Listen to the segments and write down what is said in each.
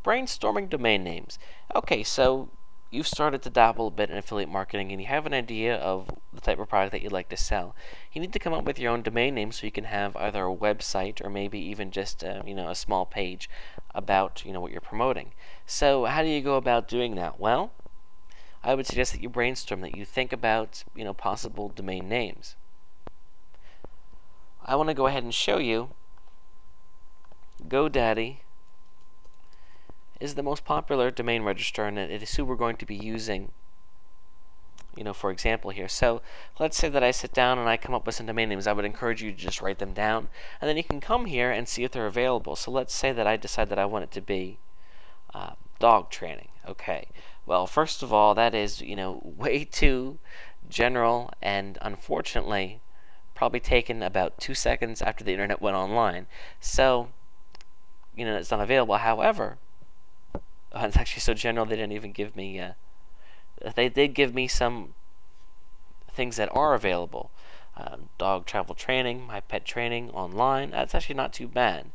brainstorming domain names. Okay, so you've started to dabble a bit in affiliate marketing and you have an idea of the type of product that you'd like to sell. You need to come up with your own domain name so you can have either a website or maybe even just a small page about what you're promoting. So how do you go about doing that? Well, I would suggest that you brainstorm, that you think about possible domain names. I want to go ahead and show you GoDaddy is the most popular domain registrar, and it is who we're going to be using, for example here. So let's say that I sit down and I come up with some domain names. I would encourage you to just write them down, and then you can come here and see if they're available. So let's say that I decide that I want it to be dog training. Okay, well, first of all, that is way too general, and unfortunately probably taken about 2 seconds after the internet went online. So it's not available. However, it's actually so general they didn't even give me they did give me some things that are available. Dog travel training, my pet training online. That's actually not too bad.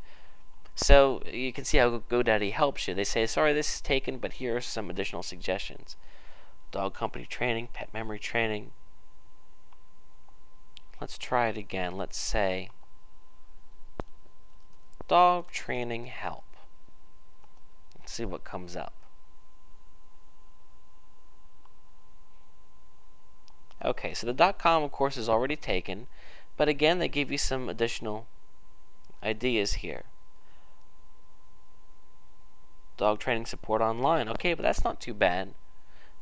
So you can see how GoDaddy helps you. They say, sorry, this is taken, but here are some additional suggestions. Dog company training, pet memory training. Let's try it again. Let's say dog training help. Let's see what comes up. Okay, so the .com, of course, is already taken, but again, they give you some additional ideas here. Dog training support online. Okay, but that's not too bad.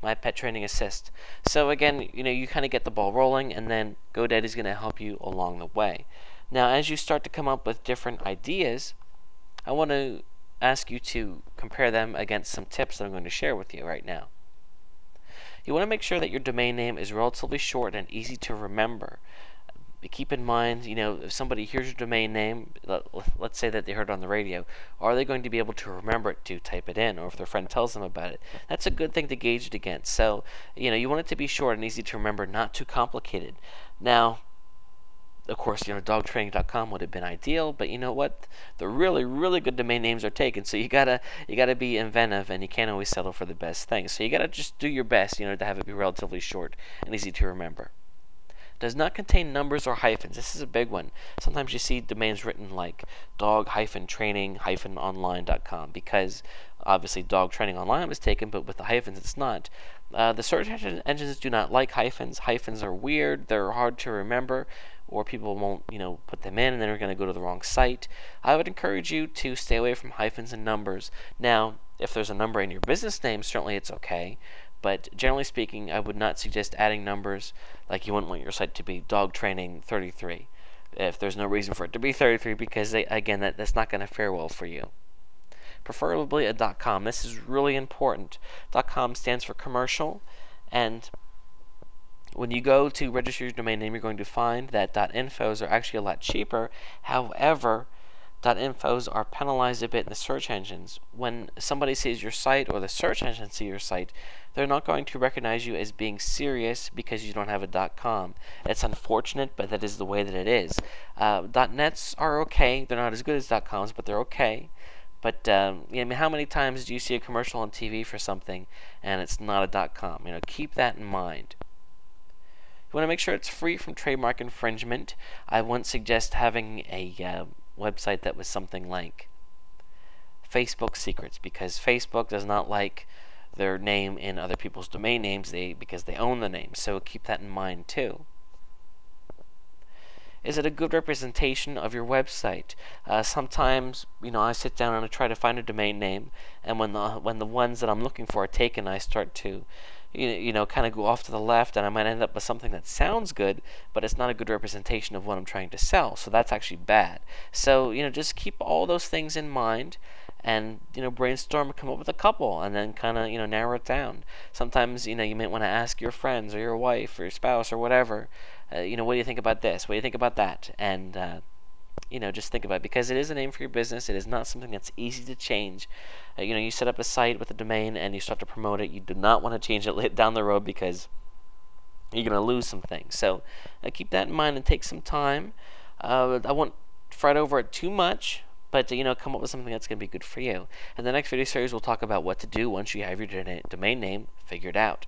My pet training assist. So again, you kind of get the ball rolling, and then GoDaddy is going to help you along the way. Now, as you start to come up with different ideas, I want to ask you to compare them against some tips that I'm going to share with you right now. You want to make sure that your domain name is relatively short and easy to remember. Keep in mind, if somebody hears your domain name, let's say that they heard it on the radio, are they going to be able to remember it to type it in, or if their friend tells them about it? That's a good thing to gauge it against. So, you want it to be short and easy to remember, not too complicated. Now, of course, dogtraining.com would have been ideal, but you know what? The really, really good domain names are taken, so you gotta be inventive, and you can't always settle for the best thing. So you gotta just do your best, to have it be relatively short and easy to remember. Does not contain numbers or hyphens. This is a big one. Sometimes you see domains written like dog-training-online.com because obviously dog training online was taken, but with the hyphens it's not. The search engines do not like hyphens. Hyphens are weird. They're hard to remember, or people won't, put them in, and then they're going to go to the wrong site. I would encourage you to stay away from hyphens and numbers. Now, if there's a number in your business name, certainly it's okay. But generally speaking, I would not suggest adding numbers, like you wouldn't want your site to be dog training 33 if there's no reason for it to be 33, because again, that's not going to fare well for you. Preferably a .com. This is really important. .com stands for commercial, and when you go to register your domain name, you're going to find that .infos are actually a lot cheaper. However, .infos are penalized a bit in the search engines. When somebody sees your site, or the search engines see your site, they're not going to recognize you as being serious because you don't have a .com. It's unfortunate, but that is the way that it is. .nets are okay. They're not as good as .coms, but they're okay. But how many times do you see a commercial on TV for something and it's not a .com? Keep that in mind. You want to make sure it's free from trademark infringement. I wouldn't suggest having a website that was something like Facebook Secrets, because Facebook does not like their name in other people's domain names because they own the name. So keep that in mind too. Is it a good representation of your website? Sometimes, I sit down and I try to find a domain name, and when the ones that I'm looking for are taken, I start to, kind of go off to the left, and I might end up with something that sounds good, but it's not a good representation of what I'm trying to sell. So that's actually bad. So, just keep all those things in mind, and brainstorm and come up with a couple, and then kind of narrow it down. Sometimes you might want to ask your friends or your wife or your spouse or whatever, what do you think about this? What do you think about that? And just think about it, because it is a name for your business. It is not something that's easy to change. You set up a site with a domain and you start to promote it. You do not want to change it down the road because you're going to lose some things. So keep that in mind and take some time. I won't fret over it too much, but come up with something that's going to be good for you. In the next video series, we'll talk about what to do once you have your domain name figured out.